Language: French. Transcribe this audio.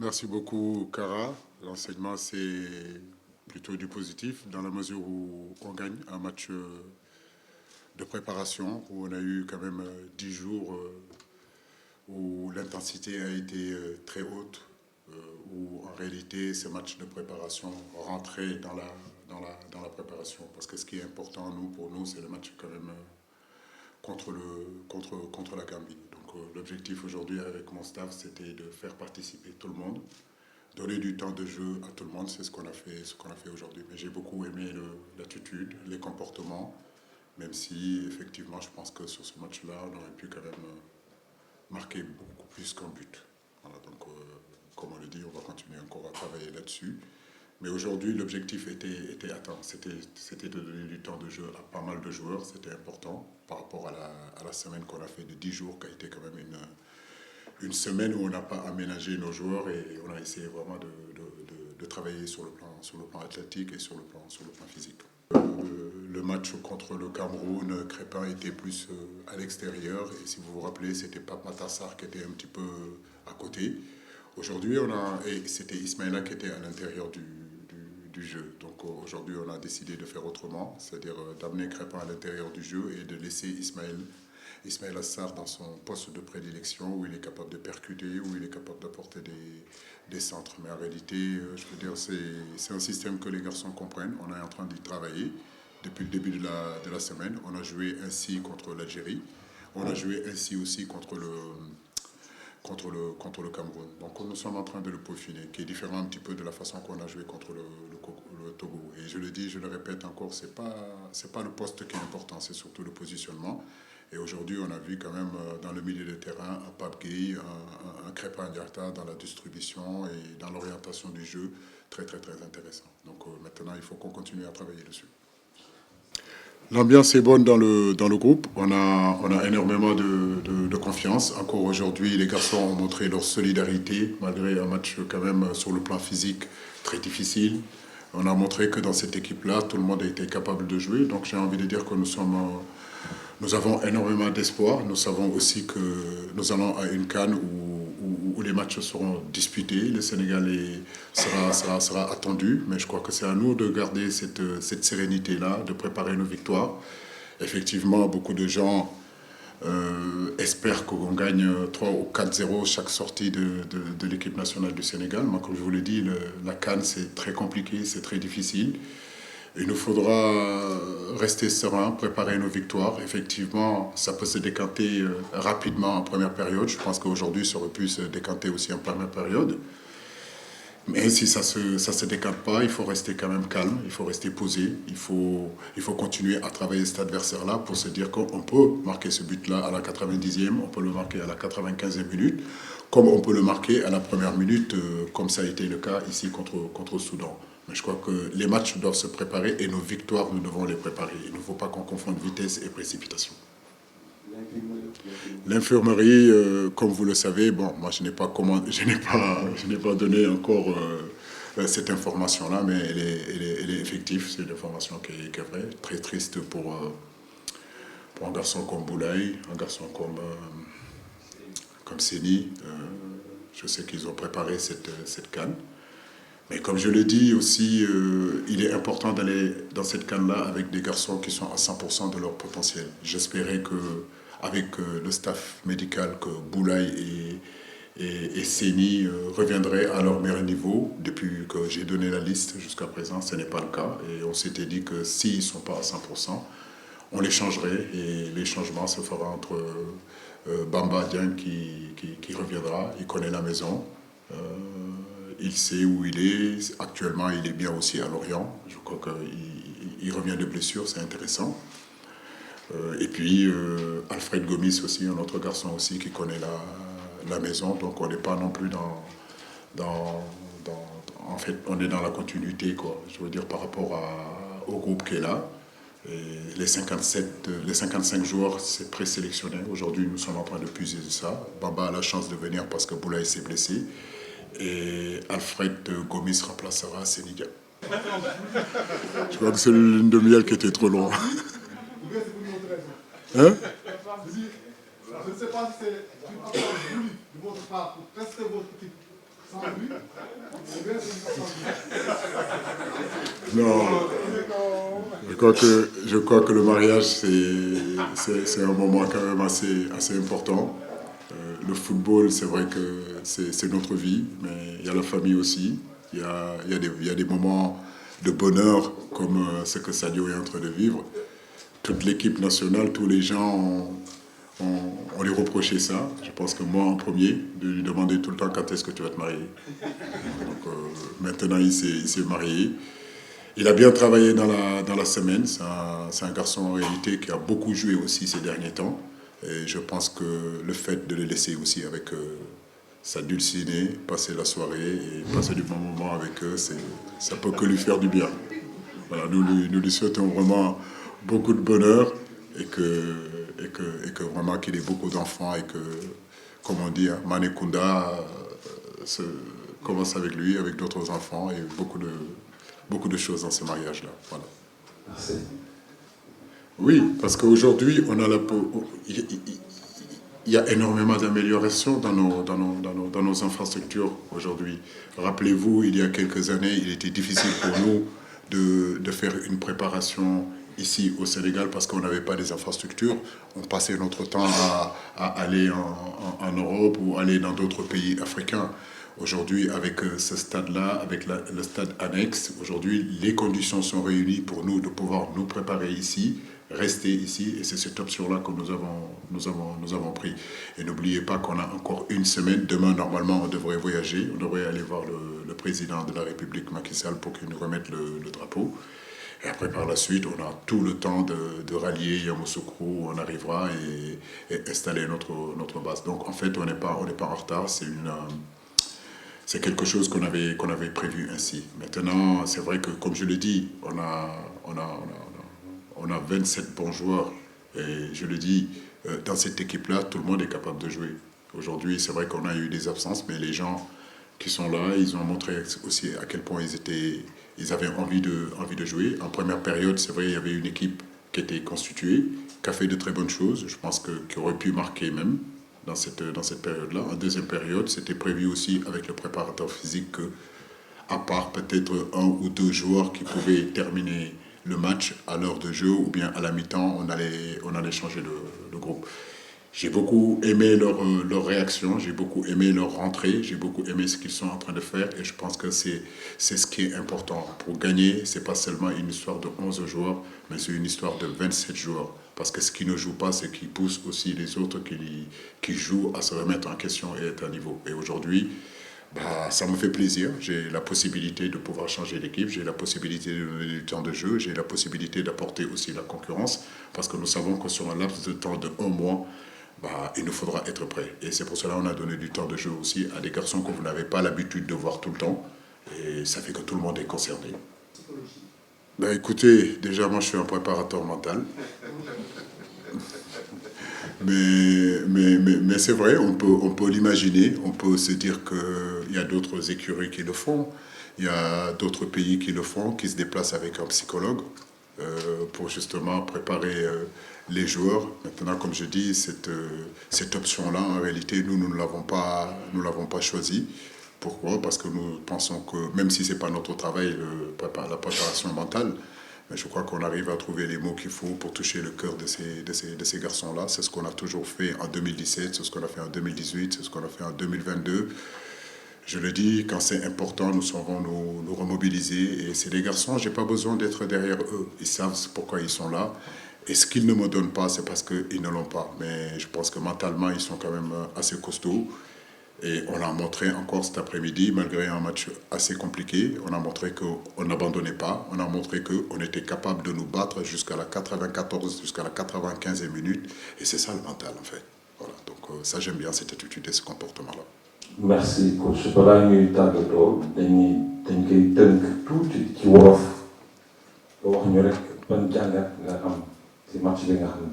Merci beaucoup, Cara. L'enseignement, c'est plutôt du positif dans la mesure où on gagne un match de préparation, où on a eu quand même 10 jours où l'intensité a été très haute, où en réalité ces matchs de préparation rentraient dans la préparation. Parce que ce qui est important, pour nous, c'est le match quand même contre la Gambie. Donc l'objectif aujourd'hui avec mon staff, c'était de faire participer tout le monde, donner du temps de jeu à tout le monde, c'est ce qu'on a fait aujourd'hui. Mais j'ai beaucoup aimé l'attitude, les comportements, même si effectivement je pense que sur ce match-là, on aurait pu quand même marquer beaucoup plus qu'un but. Voilà, donc comme on le dit, on va continuer encore à travailler là-dessus. Mais aujourd'hui, l'objectif était atteint. C'était de donner du temps de jeu à pas mal de joueurs. C'était important par rapport à la semaine qu'on a fait de 10 jours, qui a été quand même une semaine où on n'a pas aménagé nos joueurs et on a essayé vraiment de travailler sur le plan athlétique et sur le plan physique. Le match contre le Cameroun, Crépin était plus à l'extérieur. Et si vous vous rappelez, c'était Pape Matassar qui était un petit peu à côté. Aujourd'hui, c'était Ismaïla qui était à l'intérieur du jeu. Donc aujourd'hui, on a décidé de faire autrement, c'est-à-dire d'amener Crépin à l'intérieur du jeu et de laisser Ismaël Assar dans son poste de prédilection où il est capable de percuter, où il est capable d'apporter des centres. Mais en réalité, je veux dire, c'est un système que les garçons comprennent. On est en train d'y travailler depuis le début de la semaine. On a joué ainsi contre l'Algérie. On a joué ainsi aussi contre le Cameroun. Donc nous sommes en train de le peaufiner, qui est différent un petit peu de la façon qu'on a joué contre le Togo. Et je le dis, je le répète encore, c'est pas le poste qui est important, c'est surtout le positionnement. Et aujourd'hui, on a vu quand même dans le milieu de terrain un Pape Gueye, un Crépin Diatta dans la distribution et dans l'orientation du jeu, très très très intéressant. Donc maintenant, il faut qu'on continue à travailler dessus. L'ambiance est bonne dans le groupe. On a énormément de confiance. Encore aujourd'hui, les garçons ont montré leur solidarité, malgré un match quand même sur le plan physique très difficile. On a montré que dans cette équipe-là, tout le monde a été capable de jouer. Donc j'ai envie de dire que nous avons énormément d'espoir. Nous savons aussi que nous allons à une CAN où les matchs seront disputés. Le Sénégal sera attendu, mais je crois que c'est à nous de garder cette sérénité-là, de préparer nos victoires. Effectivement, beaucoup de gens espèrent qu'on gagne 3 ou 4-0 chaque sortie de l'équipe nationale du Sénégal. Moi, comme je vous l'ai dit, la CAN, c'est très compliqué, c'est très difficile. Il nous faudra rester serein, préparer nos victoires. Effectivement, ça peut se décanter rapidement en première période. Je pense qu'aujourd'hui, ça aurait pu se décanter aussi en première période. Mais si ça se décante pas, il faut rester quand même calme, il faut rester posé, il faut continuer à travailler cet adversaire-là pour se dire qu'on peut marquer ce but-là à la 90e, on peut le marquer à la 95e minute, comme on peut le marquer à la première minute, comme ça a été le cas ici contre le Soudan. Mais je crois que les matchs doivent se préparer et nos victoires, nous devons les préparer. Il ne faut pas qu'on confonde vitesse et précipitation. L'infirmerie, comme vous le savez, bon, moi je n'ai pas donné encore cette information-là, mais elle est effective. C'est une information qui est vraie. Très triste pour un garçon comme Boulaye, un garçon comme Séni. Je sais qu'ils ont préparé cette canne. Mais comme je le dis aussi, il est important d'aller dans cette canne-là avec des garçons qui sont à 100% de leur potentiel. J'espérais qu'avec le staff médical, que Boulaye et Séni reviendraient à leur meilleur niveau. Depuis que j'ai donné la liste jusqu'à présent, ce n'est pas le cas. Et on s'était dit que s'ils ne sont pas à 100%, on les changerait. Et les changements se feront entre Bamba Dieng qui reviendra, il connaît la maison. Il sait où il est. Actuellement, il est bien aussi à Lorient. Je crois qu'il revient de blessure, c'est intéressant. Et puis, Alfred Gomis aussi, un autre garçon aussi qui connaît la maison. Donc, on n'est pas non plus en fait, on est dans la continuité, quoi. Je veux dire, par rapport au groupe qui est là. Et les 55 joueurs, c'est présélectionné. Aujourd'hui, nous sommes en train de puiser ça. Bamba a la chance de venir parce que Boulaye s'est blessé. Et Alfred Gomis remplacera Sénégal. Je crois que c'est l'une demi-heure qui était trop long. Hein? Je ne sais pas si c'est une approche voulue de votre part pour tester votre équipe Non, je crois que le mariage, c'est un moment quand même assez important. Le football, c'est vrai que c'est notre vie, mais il y a la famille aussi. Il y a des moments de bonheur comme ce que Sadio est en train de vivre. Toute l'équipe nationale, tous les gens on lui reprochait ça. Je pense que moi en premier, de lui demander tout le temps quand est-ce que tu vas te marier. Donc maintenant il s'est marié. Il a bien travaillé dans la semaine. C'est un garçon en réalité qui a beaucoup joué aussi ces derniers temps. Et je pense que le fait de le laisser aussi avec sa dulcinée, passer la soirée et passer du bon moment avec eux, ça peut que lui faire du bien. Voilà, nous lui souhaitons vraiment beaucoup de bonheur et que vraiment qu'il ait beaucoup d'enfants et que, comme on dit, Manekunda se commence avec lui, avec d'autres enfants et beaucoup de choses dans ce mariage-là. Voilà. Merci. Oui, parce qu'aujourd'hui, il y a énormément d'améliorations dans nos infrastructures aujourd'hui. Rappelez-vous, il y a quelques années, il était difficile pour nous de faire une préparation ici au Sénégal parce qu'on n'avait pas des infrastructures. On passait notre temps à aller en Europe ou aller dans d'autres pays africains. Aujourd'hui, avec ce stade-là, avec le stade annexe, aujourd'hui, les conditions sont réunies pour nous de pouvoir nous préparer ici, rester ici, et c'est cette option-là que nous avons pris. Et n'oubliez pas qu'on a encore une semaine. Demain, normalement, on devrait voyager. On devrait aller voir le président de la République, Macky Sall, pour qu'il nous remette le drapeau. Et après, par la suite, on a tout le temps de rallier Yamoussoukro, on arrivera et installer notre base. Donc, en fait, on n'est pas en retard. C'est quelque chose qu'on avait prévu ainsi. Maintenant, c'est vrai que, comme je le dis, on a 27 bons joueurs. Et je le dis, dans cette équipe-là, tout le monde est capable de jouer. Aujourd'hui, c'est vrai qu'on a eu des absences, mais les gens qui sont là, ils ont montré aussi à quel point ils avaient envie de jouer. En première période, c'est vrai, il y avait une équipe qui était constituée, qui a fait de très bonnes choses, je pense qui aurait pu marquer même dans cette période-là. En deuxième période, c'était prévu aussi avec le préparateur physique que, à part peut-être un ou deux joueurs qui pouvaient terminer le match à l'heure de jeu ou bien à la mi-temps, on allait changer de groupe. J'ai beaucoup aimé leur réaction, j'ai beaucoup aimé leur rentrée, j'ai beaucoup aimé ce qu'ils sont en train de faire et je pense que c'est ce qui est important. Pour gagner, ce n'est pas seulement une histoire de 11 joueurs, mais c'est une histoire de 27 joueurs. Parce que ce qui ne joue pas, c'est qui pousse aussi les autres qui jouent à se remettre en question et être à niveau. Et aujourd'hui, ça me fait plaisir. J'ai la possibilité de pouvoir changer d'équipe, j'ai la possibilité de donner du temps de jeu, j'ai la possibilité d'apporter aussi la concurrence, parce que nous savons que sur un laps de temps de 1 mois, il nous faudra être prêt. Et c'est pour cela qu'on a donné du temps de jeu aussi à des garçons que vous n'avez pas l'habitude de voir tout le temps. Et ça fait que tout le monde est concerné. Écoutez, déjà moi je suis un préparateur mental. Mais c'est vrai, on peut l'imaginer, on peut se dire qu'il y a d'autres écuries qui le font, il y a d'autres pays qui le font, qui se déplacent avec un psychologue pour justement préparer les joueurs. Maintenant, comme je dis, cette option-là, en réalité, nous ne l'avons pas choisie. Pourquoi? Parce que nous pensons que, même si ce n'est pas notre travail, la préparation mentale, mais je crois qu'on arrive à trouver les mots qu'il faut pour toucher le cœur de ces garçons-là. C'est ce qu'on a toujours fait en 2017, c'est ce qu'on a fait en 2018, c'est ce qu'on a fait en 2022. Je le dis, quand c'est important, nous saurons nous remobiliser. Et c'est des garçons, je n'ai pas besoin d'être derrière eux. Ils savent pourquoi ils sont là. Et ce qu'ils ne me donnent pas, c'est parce qu'ils ne l'ont pas. Mais je pense que mentalement, ils sont quand même assez costauds. Et on a montré encore cet après-midi, malgré un match assez compliqué, on a montré qu'on n'abandonnait pas, on a montré qu'on était capable de nous battre jusqu'à la 94, jusqu'à la 95e minute. Et c'est ça le mental, en fait. Voilà. Donc ça, j'aime bien cette attitude et ce comportement-là. Merci coach balaa ñuy tàggatoo dañ koy tënk tuuti ci wolof nga wax ñu rek ban jàngat nga am ci match bi nga xam ne